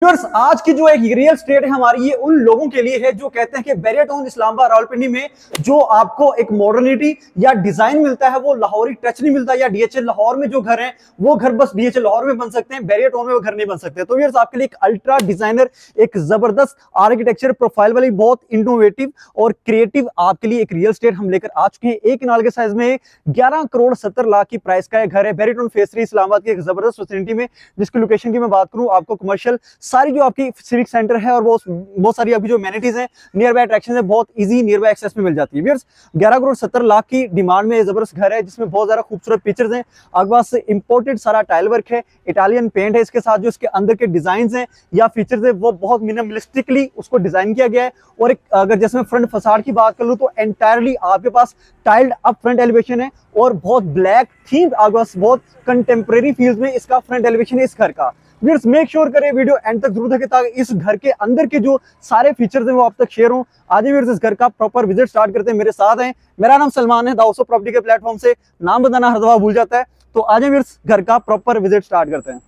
Viewers, आज की जो एक रियल स्टेट है हमारी, ये उन लोगों के लिए है जो कहते हैं कि बैरियर टाउन इस्लामाबाद रावलपिंडी में जो आपको एक मॉडर्निटी या डिजाइन मिलता है वो लाहौरी टच नहीं मिलता, या डीएचएल लाहौर में जो घर है वो घर बस डीएचएल लाहौर में बन सकते हैं, बैरियर टाउन में वो घर नहीं बन सकते। तो व्यूअर्स, आपके लिए एक अल्ट्रा डिजाइनर, एक जबरदस्त आर्किटेक्चर प्रोफाइल वाली बहुत इनोवेटिव और क्रिएटिव आपके लिए एक रियल स्टेट हम लेकर आ चुके हैं। एक नाल के साइज में 11 करोड़ 70 लाख की प्राइस का घर है बैरियर टाउन फेज 3 इस्लामाबाद की एक जबरदस्त फैसिलिटी में, जिसकी लोकेशन की मैं बात करूं, आपको कमर्शियल सारी जो आपकी सिविक सेंटर है और वो बहुत सारी आपकी जो एमिनिटीज हैं, नियर बाय अट्रैक्शन है, बहुत इजी नियर बाय एक्सेस में मिल जाती है। व्यूअर्स, 11 करोड़ 70 लाख की डिमांड में जबरदस्त घर है जिसमें बहुत ज्यादा खूबसूरत फीचर्स हैं। आपके पास इंपोर्टेड सारा टाइल वर्क है, इटालियन पेंट है, इसके साथ जो इसके अंदर के डिजाइन हैं या फीचर्स है वो बहुत मिनिमलिस्टिकली उसको डिजाइन किया गया है। और एक अगर जैसे मैं फ्रंट फसाड की बात कर लूं तो एंटायरली आपके पास टाइल्ड अप फ्रंट एलिवेशन है और बहुत ब्लैक थीम, आपके पास बहुत कंटेम्प्रेरी फील्स में इसका फ्रंट एलिवेशन है इस घर का। व्यूअर्स, मेक श्योर करें वीडियो एंड तक जरूर देखें ताकि इस घर के अंदर के जो सारे फीचर्स हैं वो आप तक शेयर हों। आज व्यूअर्स इस घर का प्रॉपर विजिट स्टार्ट करते हैं। मेरे साथ हैं, मेरा नाम सलमान है, दाउसो प्रॉपर्टी के प्लेटफॉर्म से नाम बताना हर दफा भूल जाता है। तो आज व्यूअर्स घर का प्रॉपर विजिट स्टार्ट करते हैं।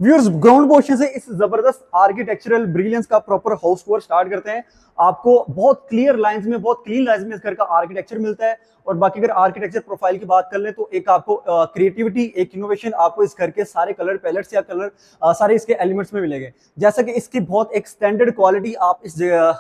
व्यूअर्स, ग्राउंड पोर्शन से इस जबरदस्त आर्किटेक्चरल ब्रिलियंस का प्रॉपर हाउस टूर स्टार्ट करते हैं। आपको बहुत क्लियर लाइंस में, बहुत क्लीन लाइंस में इस घर का आर्किटेक्चर मिलता है। और बाकी अगर आर्किटेक्चर प्रोफाइल की बात कर ले तो एक आपको क्रिएटिविटी, एक इनोवेशन आपको इस घर के सारे कलर पैलेट्स या कलर सारे इसके एलिमेंट्स में मिलेंगे। जैसा कि इसकी बहुत एक स्टैंडर्ड क्वालिटी, आप इस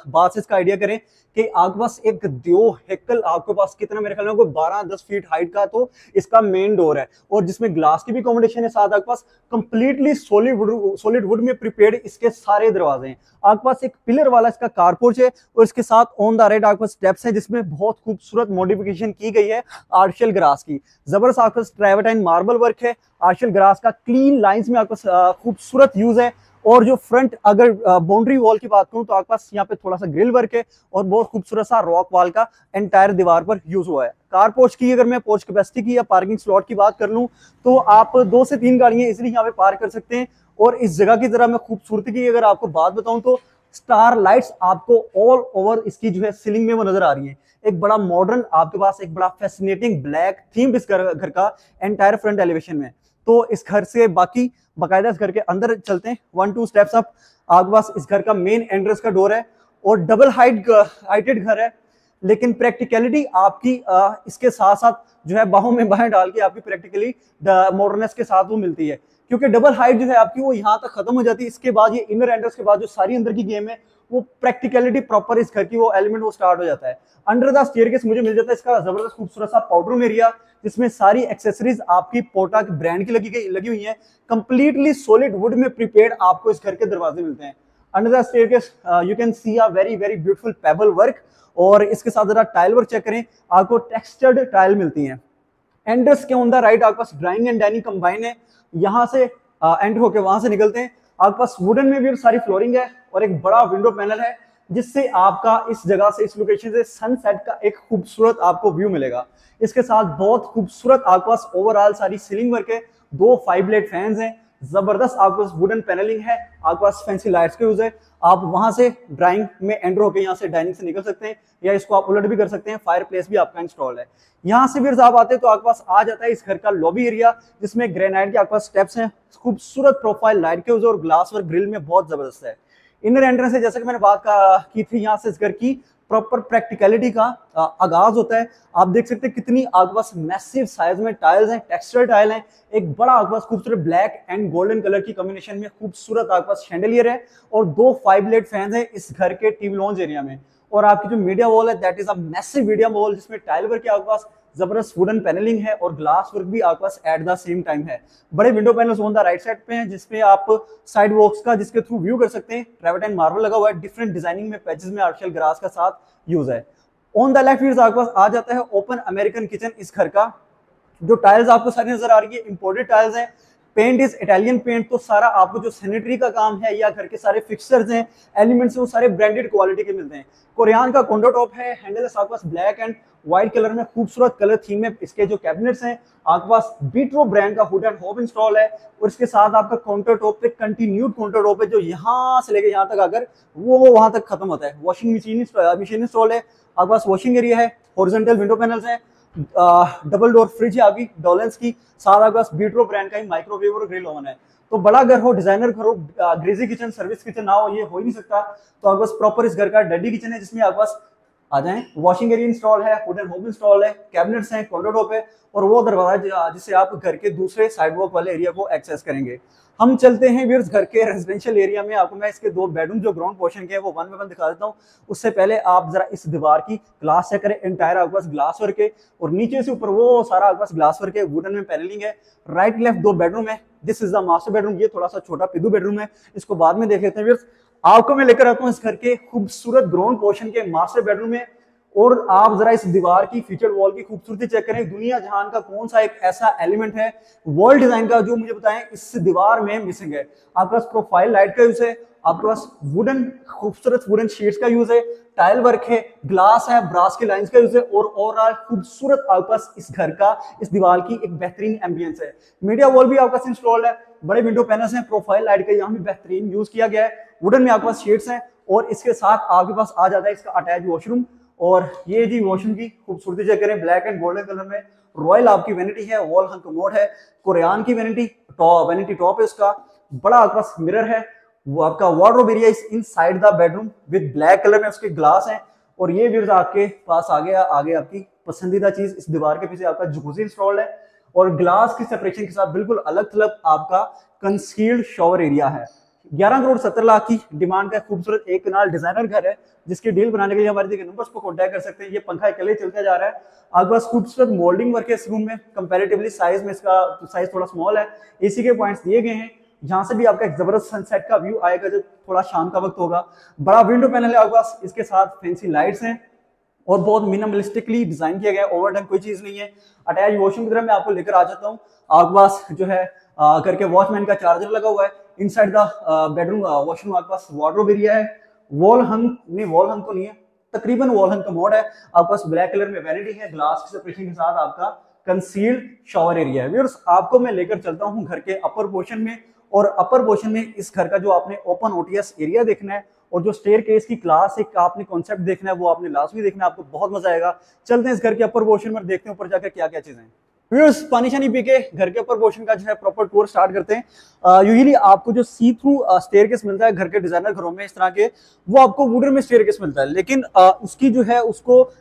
बात से इसका आइडिया करें कि आपके पास एक दो हेक्कल, आपके पास कितना, मेरे ख्याल में 12-10 फीट हाइट का तो इसका मेन डोर है और जिसमें ग्लास की भी कॉम्बिनेशन है। साथ आपके पास कंप्लीटली सॉलिड वुड में प्रिपेयर्ड इसके सारे दरवाजे हैं। आपके पास एक पिलर वाला इसका कारपोर्च है और इसके साथ ऑन द राइट आपके पास स्टेप्स हैं जिसमें बहुत खूबसूरत मॉडिफिकेशन की गई है आर्टिफिशियल ग्रास की। जबरदस्त आपके पास ट्राइवर्टाइन मार्बल वर्क है, आर्टिफिशियल ग्रास का क्लीन लाइंस में आपके पास खूबसूरत यूज है। और जो फ्रंट अगर बाउंड्री वॉल की बात करूं तो आपके पास यहाँ पे थोड़ा सा ग्रिल वर्क है और बहुत खूबसूरत सा रॉक वॉल का एंटायर दीवार पर यूज हुआ है। कार पोर्च की अगर मैं पोर्च कैपेसिटी की या पार्किंग स्लॉट की बात कर लूं तो आप 2 से 3 गाड़ियां इसलिए यहाँ पे पार्क कर सकते हैं। और इस जगह की तरह मैं खूबसूरती की अगर आपको बात बताऊं तो स्टार लाइट्स आपको ऑल ओवर इसकी जो है सीलिंग में वो नजर आ रही है। एक बड़ा मॉडर्न आपके पास एक बड़ा फैसिनेटिंग ब्लैक थीम इस घर का एंटायर फ्रंट एलिवेशन में। तो इस घर से बाकी बाकायदा इस घर के अंदर चलते हैं। 1-2 स्टेप्स अप आपके पास इस घर का मेन एंट्रेंस का डोर है और डबल हाइटेड घर है, लेकिन प्रैक्टिकलिटी आपकी इसके साथ साथ जो है बाहों में बाहें डाल के आपकी प्रैक्टिकली मॉडर्नेस के साथ वो मिलती है, क्योंकि डबल हाइट जो है आपकी वो यहाँ तक खत्म हो जाती है। इसके बाद ये इनर एंट्रेंस के बाद जो सारी अंदर की गेम है वो प्रैक्टिकलिटी प्रॉपर इस घर की वो एलिमेंट वो स्टार्ट हो जाता है। अंडर द स्टेयरकेस मुझे मिल जाता है इसका जबरदस्त खूबसूरत सा पाउडर रूम एरिया जिसमें सारी एक्सेसरीज आपकी पोटा की ब्रांड की लगी हुई है। कंप्लीटली सॉलिड वुड में प्रिपेयर्ड आपको इस घर के दरवाजे मिलते हैं। Under the staircase you can see a very very beautiful payable work और इसके साथ जरा टाइल वर्क चेक करें, आपको टेक्सचर्ड टाइल मिलती है। एंट्रेंस के ऑन द राइट आपके पास ड्राइंग एंड डाइनिंग कंबाइन है। यहाँ से एंटर होकर वहां से निकलते हैं, आपके पास वुडन में भी सारी फ्लोरिंग है और एक बड़ा विंडो पैनल है जिससे आपका इस जगह से, इस लोकेशन से सनसेट का एक खूबसूरत आपको व्यू मिलेगा। इसके साथ बहुत खूबसूरत आपके पास ओवरऑल सारी सीलिंग वर्क है, 2 5 ब्लेड फैंस हैं, जबरदस्त आपके पास वुडन पैनलिंग है, आपके पास फैंसी लाइट्स का यूज है। आप वहां से ड्राइंग में एंटर होकर यहाँ से डाइनिंग से निकल सकते हैं या इसको आप उलट भी कर सकते हैं। फायर प्लेस भी आपका इंस्टॉल है। यहाँ से फिर आप आते हैं तो आपके पास आ जाता है इस घर का लॉबी एरिया जिसमें ग्रेनाइट के आपके पास स्टेप्स हैं, खूबसूरत प्रोफाइल लाइट के यूज और ग्लास वर्क ग्रिल में बहुत जबरदस्त है। इनर एंट्रेंस है, जैसा कि मैंने बात की थी, यहाँ से इस घर की प्रॉपर प्रैक्टिकलिटी का आगाज होता है। आप देख सकते हैं कितनी आपके पास मैसिव साइज में टाइल्स हैं, टेक्सचर टाइल हैं, एक बड़ा आपके पास खूबसूरत ब्लैक एंड गोल्डन कलर की कॉम्बिनेशन में खूबसूरत आपके पास शैंडलियर है और 2 5 ब्लेड फैंस हैं इस घर के टीवी लॉन्ज एरिया में। और आपकी जो मीडिया वॉल है that is a massive media wall जिसमें टाइल वर्क के आपके पास जबरदस्त वुडन पैनलिंग है और ग्लास वर्क भी आपके पास एट द सेम टाइम है। बड़े window panels on the right side पे हैं जिसपे आप साइड वॉक्स का जिसके थ्रू व्यू कर सकते हैं। ट्राइवर्टाइन मार्बल लगा हुआ है, डिफरेंट डिजाइनिंग में पैचेस में आर्टिफिशियल ग्रास का साथ यूज है। ऑन द लेफ्ट व्यूज आपके पास आ जाता है ओपन अमेरिकन किचन इस घर का। जो टाइल्स आपको सारी नजर आ रही है इंपोर्टेड टाइल्स हैं, पेंट इज इटालियन पेंट, तो सारा आपको जो सैनिटरी का काम है या घर के सारे फिक्सचर्स हैं, एलिमेंट्स हैं, वो सारे ब्रांडेड क्वालिटी के मिलते हैं। कोरियन का काउंटर टॉप है, हैंडल है आपके पास ब्लैक एंड व्हाइट कलर में, खूबसूरत कलर थीम में इसके जो कैबिनेट्स हैं। आपके पास बीट्रो ब्रांड का हुड एंड हॉब इंस्टॉल है, और इसके साथ आपका काउंटर टॉप पे कंटिन्यूड काउंटर टॉप है, जो यहाँ से लेके यहाँ तक आकर वो वहां तक खत्म होता है। वॉशिंग मशीन इंस्टॉल है, आपके पास वॉशिंग एरिया है, हॉरिजॉन्टल विंडो पैनल्स हैं, डबल डोर फ्रिज है आपकी डॉलेंस की, साथ आपके पास बीट्रो ब्रांड का ही माइक्रोवेव और ग्रिल ओवन है। तो बड़ा घर हो, डिजाइनर घर हो, ग्रेजी किचन, सर्विस किचन ना हो, ये हो ही नहीं सकता। तो आपके पास प्रॉपर इस घर का डैडी किचन है, जिसमें आपके पास आ जाएं, वॉशिंग एरिया इंस्टॉल है, हुड एंड हॉब इंस्टॉल है, कैबिनेट्स हैं, काउंटर टॉप है, और वो दरवाजा जिससे आप घर के दूसरे साइडवॉक वाले एरिया को एक्सेस करेंगे। हम चलते हैं व्यूअर्स घर के रेजिडेंशियल एरिया में। आपको मैं इसके 2 बेडरूम जो ग्राउंड पोर्शन के हैं वो वन बाय वन दिखा देता हूँ। उससे पहले आप जरा इस दीवार की क्लास चेक करें, एंटायर आपके पास ग्लास वर्क है, और नीचे से ऊपर वो सारा आपके पास ग्लास वर्क है, वुडन में पैनलिंग है। राइट लेफ्ट 2 बेडरूम है, this is the master bedroom. ये थोड़ा सा छोटा पिदू बेडरूम है, इसको बाद में देख लेते हैं व्यूअर्स। आपको मैं लेकर आता हूँ इस घर के खूबसूरत ग्राउंड पोर्शन के मास्टर बेडरूम में, और आप जरा इस दीवार की फीचर वॉल की खूबसूरती चेक करें। दुनिया जहान का कौन सा एक ऐसा एलिमेंट है वॉल डिजाइन का जो मुझे बताएं इस दीवार में मिसिंग है। आपके पास प्रोफाइल लाइट का यूज है, आपके पास वुडन खूबसूरत वुडन शीट्स का यूज है, टाइल वर्क है, ग्लास है, ब्रास की लाइंस का यूज है, और ओवरऑल खूबसूरत आपके पास इस घर का इस दीवार की एक बेहतरीन एम्बियंस है। मीडिया वॉल भी आपके पास इंस्टॉल्ड है, बड़े विंडो पैनल्स हैं, प्रोफाइल लाइट का यहाँ भी बेहतरीन यूज किया गया है। वुडन में आपके पास शेड्स हैं, और इसके साथ आपके पास आ जाता है इसका अटैच वॉशरूम। और ये जी वॉशरूम की खूबसूरती चेक करें, ब्लैक एंड गोल्डन कलर में। रॉयल आपकी वैनिटी है, वॉल हंग कमोड है, कोरियन की वैनिटी टॉप है उसका, बड़ा आपके पास मिरर है, वो आपका wardrobe area is inside the bedroom with black colour में उसके ग्लास हैं। और ये व्यूअर्स आपके पास आगे आपकी पसंदीदा चीज, इस दीवार के पीछे आपका जकूजी इंस्टॉल्ड है, और ग्लास की सेपरेशन के साथ बिल्कुल अलग थलग आपका कंसील्ड शॉवर एरिया है। 11 करोड़ 70 लाख की डिमांड का खूबसूरत एक कनाल डिजाइनर घर है, जिसकी डील बनाने के लिए हमारे दिए नंबर्स पर कांटेक्ट कर सकते हैं। ये पंखा अकेले चलता जा रहा है। आपके पास खूबसूरत मोल्डिंग वर्क है इस रूम में, कंपैरेटिवली साइज में इसका साइज थोड़ा स्मॉल है, एसी के पॉइंट्स दिए गए हैं। यहाँ से भी आपका एक जबरदस्त सनसेट का व्यू आएगा जब थोड़ा शाम का वक्त होगा। बड़ा विंडो पैनल है आपके पास, इसके साथ फैंसी लाइट्स हैं, और बहुत मिनिमलिस्टिकली डिजाइन किया गया है, ओवरडन कोई चीज नहीं है। अटैच वॉशरूम की तरफ मैं आपको लेकर आ जाता हूँ। आपके पास जो है करके वॉचमैन का चार्जर लगा हुआ है। इनसाइड द बेडरूम वॉशरूम आपके पास वार्डरोब एरिया है, वॉल हंग तो नहीं है, तकरीबन वॉल हंग कमोड है। आपके पास ब्लैक कलर में वैनिटी है, ग्लास की सेपरेशन के साथ आपका कंसील्ड शॉवर एरिया है। व्यूअर्स आपको मैं लेकर चलता हूँ घर के अपर पोर्शन में, और अपर पोर्शन में इस घर का जो आपने ओपन ओटीएस एरिया देखना है, और जो स्टेयर केस की क्लास एक आपने कॉन्सेप्ट देखना है, वो आपने लाजमी देखना है, आपको बहुत मजा आएगा। चलते हैं इस घर के अपर पोर्शन में, देखते हैं ऊपर जाकर क्या क्या चीजें हैं। व्यूअर्स पानी शानी पी के घर के ऊपर पोर्शन का जो है प्रॉपर टूर स्टार्ट करते हैं। यूजुअली आपको जो सी थ्रू स्टेयरकेस मिलता है घर के डिजाइनर घरों में इस तरह के, वो आपको वुडन में स्टेयरकेस मिलता है, लेकिन उसकी जो है उसको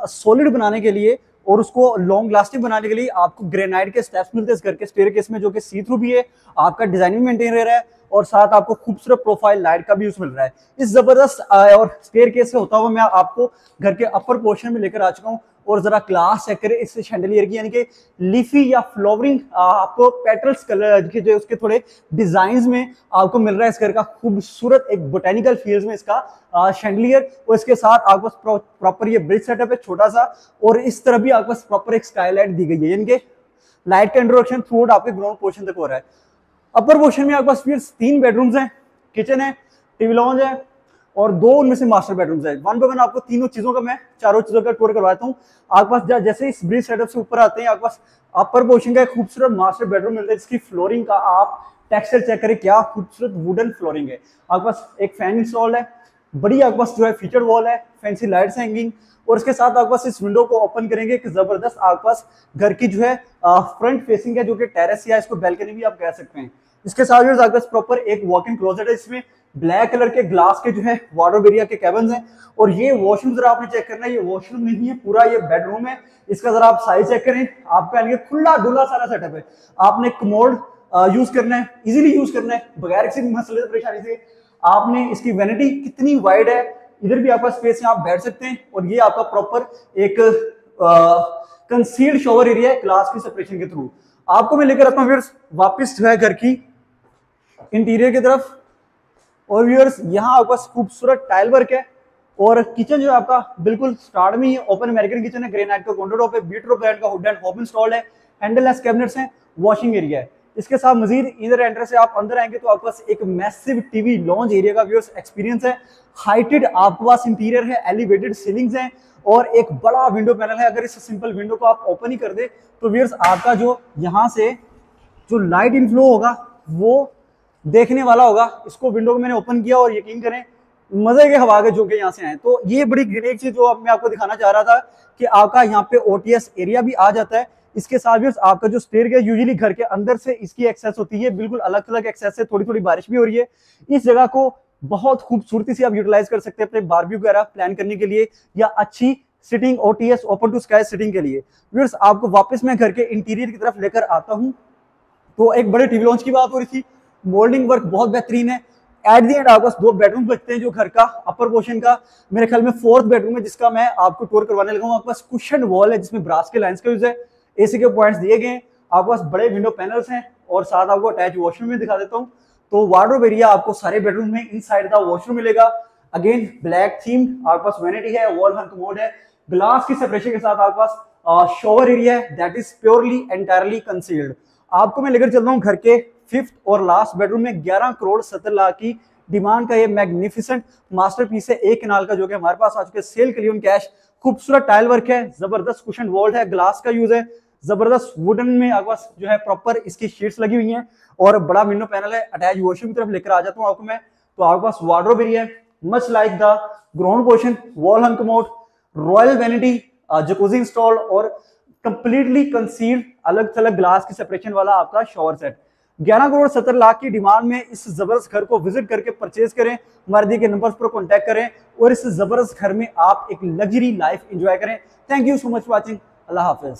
सॉलिड बनाने के लिए और उसको लॉन्ग लास्टिंग बनाने के लिए आपको ग्रेनाइट के स्टेप्स मिलते हैं इस घर के स्टेयरकेस में, जो कि सी थ्रू भी है, आपका डिजाइन भी मेंटेन रह रहा है, और साथ आपको खूबसूरत प्रोफाइल लाइट का भी यूज मिल रहा है। इस जबरदस्त और स्टेयरकेस से होता हुआ मैं आपको घर के अपर पोर्शन में लेकर आ चुका हूँ, और जरा क्लास चेक करें इस शैंडलियर की, यानी कि लीफी या फ्लावरिंग आपको पेटल्स कलर के जो उसके थोड़े डिजाइन्स में आपको मिल रहा है। इस घर का खूबसूरत एक बोटेनिकल फील्ड में इसका शैंडलियर, और इसके साथ आपको प्रॉपर ये ब्रिज सेटअप है छोटा सा, और इस तरह भी आपको प्रॉपर एक स्काईलाइट दी गई है, यानी कि लाइट का इंट्रोडक्शन थ्रू आउट आपके ग्राउंड पोर्शन तक हो रहा है। अपर पोर्शन में आपके पास फिर 3 बेडरूम्स हैं, किचन है, टीवी लॉन्ज है, और 2 उनमें से मास्टर बेडरूम्स है। वन बाय वन आपको तीनों चीजों का मैं चारों चीजों का टूर करवाता हूँ। आपके पास जैसे इस ब्रिज सेटअप से ऊपर आते हैं, आपके पास अपर पोर्शन का एक खूबसूरत मास्टर बेडरूम मिलता है, जिसकी फ्लोरिंग का आप टेक्सचर चेक करें, क्या खूबसूरत वुडन फ्लोरिंग है। आपके पास एक फैन इंस्टॉल है, बड़ी आपके पास जो है फीचर वॉल है, फैंसी लाइट्स हैंगिंग, और इसके साथ आपके पास इस विंडो को ओपन करेंगे कि जबरदस्त आपके पास घर की जो है फ्रंट फेसिंग है, जो कि टेरेस या इसको बैल्कनी भी आप कह सकते हैं। इसके साथ आपके पास प्रॉपर एक वॉक इन क्लोजेट है, इसमें ब्लैक कलर के ग्लास के जो है वार्डरोब एरिया के कैबिन्स हैं। और ये वॉशरूम जरा आपने चेक करना है, ये वॉशरूम नहीं है, पूरा ये बेडरूम है। इसका जरा आप साइज चेक करें, आपका यानी खुला डुला सारा सेटअप है। आपने कमोड यूज करना है, इजीली यूज करना है, बगैर किसी मसले परेशानी से। आपने इसकी वैनिटी कितनी वाइड है, इधर भी आपका स्पेस है, आप बैठ सकते हैं। और ये आपका प्रॉपर एक कंसील्ड शॉवर एरिया है ग्लास की सेपरेशन के थ्रू। आपको मैं लेकर आता हूँ व्यूअर्स वापस जो है घर की इंटीरियर की तरफ। और व्यूअर्स यहाँ आपके पास खूबसूरत टाइल वर्क है, और किचन जो है आपका बिल्कुल स्टार्ट में ही ओपन अमेरिकन किचन है, ग्रेनाइट का काउंटर टॉप है, बीट्रो ब्रांड का हुड एंड हॉब इंस्टॉल्ड है, हैंडल लेस कैबिनेट्स हैं, वॉशिंग एरिया है। इसके साथ मजीद इधर एंटर से आप अंदर आएंगे तो आपके पास एक मैसिव टीवी लॉन्च एरिया का व्यूअर्स एक्सपीरियंस है। हाइटेड आपके पास इंटीरियर है, एलिवेटेड सीलिंग्स हैं और एक बड़ा विंडो पैनल है। अगर इस सिंपल विंडो को आप ओपन ही कर दे तो व्यूअर्स आपका जो यहाँ से जो लाइट इनफ्लो होगा वो देखने वाला होगा। इसको विंडो को मैंने ओपन किया और यकीन करें मजे के हवा के झोंके यहाँ से आए। तो ये बड़ी ग्रेट चीज जो मैं आपको दिखाना चाह रहा था कि आपका यहाँ पे ओटीएस एरिया भी आ जाता है। इसके साथ भी आपका जो स्टेयरकेस यूजुअली घर के अंदर से इसकी एक्सेस होती है, बिल्कुल अलग अलग एक्सेस है। थोड़ी थोड़ी बारिश भी हो रही है, इस जगह को बहुत खूबसूरती से आप यूटिलाइज कर सकते हैं अपने बारबेक्यू वगैरह प्लान करने के लिए या अच्छी sitting OTS open to sky sitting के लिए। व्यूअर्स आपको वापस मैं घर के इंटीरियर की तरफ लेकर आता हूँ। तो एक बड़े टीवी लॉन्च की बात हो रही थी, मोल्डिंग वर्क बहुत बेहतरीन है। एट दी एंड आपके पास 2 बेडरूम बचते हैं जो घर का अपर पोर्शन का मेरे ख्याल में 4th बेडरूम है जिसका मैं आपको टूर करवाने लगा हूँ। आपके पास कुशन वॉल है जिसमें ब्रास के लाइंस का यूज है, एसी के पॉइंट्स दिए गए हैं, आपके पास बड़े विंडो पैनल्स हैं और साथ आपको अटैच वॉशरूम में दिखा देता हूँ। तो वार्डरोब एरिया आपको सारे बेडरूम में इनसाइड द वॉशरूम मिलेगा। अगेन ब्लैक थीम, आपके पास वैनिटी है, वॉल हंग कमोड है, ग्लास की सेपरेशन के साथ आपके पास शॉवर एरिया है that is purely entirely concealed. आपको मैं लेकर चल रहा हूँ घर के 5th और लास्ट बेडरूम में 11 करोड़ 70 लाख की डिमांड का ये मैग्निफिसेंट मास्टरपीस है 1 कनाल का, जो कि हमारे पास आ चुके सेल के लिए कैश। खूबसूरत टाइल वर्क है, जबरदस्त कुशन वॉल है, ग्लास का यूज है, जबरदस्त वुडन में आपके पास जो है प्रॉपर इसकी शीट्स लगी हुई हैं और बड़ा विंडो पैनल है। अटैच वॉशरूम की तरफ लेकर आ जाता हूँ आपको मैं। तो आपके पास वार्डरोब एरिया है, much like the ground portion, wall hung commode, royal vanity, jacuzzi installed और कंप्लीटली कंसील्ड अलग थलग ग्लास की सेपरेशन वाला आपका शॉवर सेट। 11 करोड़ 70 लाख की डिमांड में इस जबरदस्त घर को विजिट करके परचेज करें, हमारे दिए गए नंबर्स पर कांटेक्ट करें और इस जबरदस्त घर में आप एक लग्जरी लाइफ एंजॉय करें। Thank you so much for watching. Allah Hafiz.